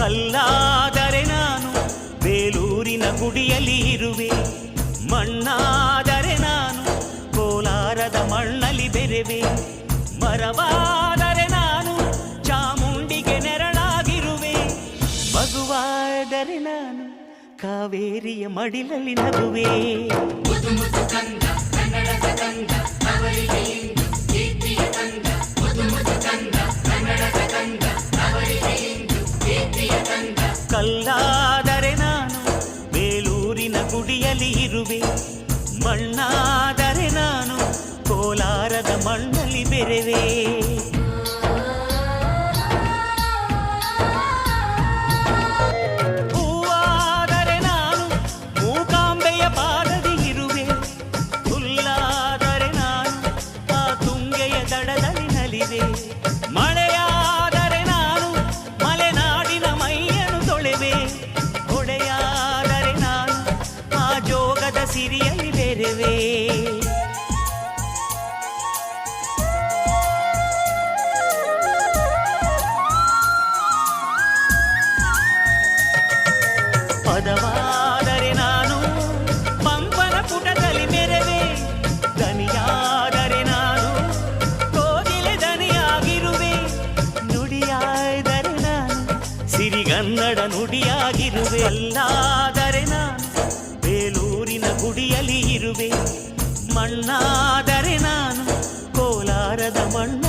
ಕಲ್ಲಾದರೆ ನಾನು ಬೇಲೂರಿನ ಗುಡಿಯಲ್ಲಿ ಇರುವೆ, ಮಣ್ಣಾದರೆ ನಾನು ಕೋಲಾರದ ಮಣ್ಣಲ್ಲಿ ಬೆರೆವೆ, ಮರವಾದರೆ ನಾನು ಚಾಮುಂಡಿಗೆ ನೆರಳಾಗಿರುವೆ, ಮಗುವಾದರೆ ನಾನು ಕಾವೇರಿಯ ಮಡಿಲಲ್ಲಿ ನಗುವೆ. ಕಲ್ಲಾದರೆ ನಾನು ಬೇಲೂರಿನ ಗುಡಿಯಲ್ಲಿ ಇರುವೆ, ಮಣ್ಣಾದರೆ ನಾನು ಕೋಲಾರದ ಮಣ್ಣಲ್ಲಿ ಬೆರೆವೆ. ಹೂವಾದರೆ ನಾನು ಮೂಕಾಂಬೆಯ ಪಾದದಿ ಇರುವೆ, ಹುಲ್ಲಾದರೆ ನಾನು ಆ ತುಂಗೆಯ ದಡದಲ್ಲಿ ನಲಿವೆ, ಮಳೆಯಾದರೆ ನಾನು ಮಲೆನಾಡಿನ ಮೈಯನ್ನು ತೊಳೆವೆ, ಹೊಡೆಯಾದರೆ ನಾನು ಆ ಜೋಗದ ಸಿರಿಯಲ್ಲಿ ಬೆರೆವೆ. ಪದವಾದರೆ ನಾನು ಪಂಪನ ಪುಟದಲ್ಲಿ ಮೆರೆವೆ, ದನಿಯಾದರೆ ನಾನು ಕೋಗಿಲೆ ದನಿಯಾಗಿರುವೆ, ನುಡಿಯಾದರೆ ನಾನು ಸಿರಿಗನ್ನಡ ನುಡಿಯಾಗಿರುವೆ. ಅಲ್ಲಾದರೆ ನಾನು ಬೇಲೂರಿನ ಗುಡಿಯಲ್ಲಿ ಇರುವೆ, ಮಣ್ಣಾದರೆ ನಾನು ಕೋಲಾರದ ಮಣ್ಣು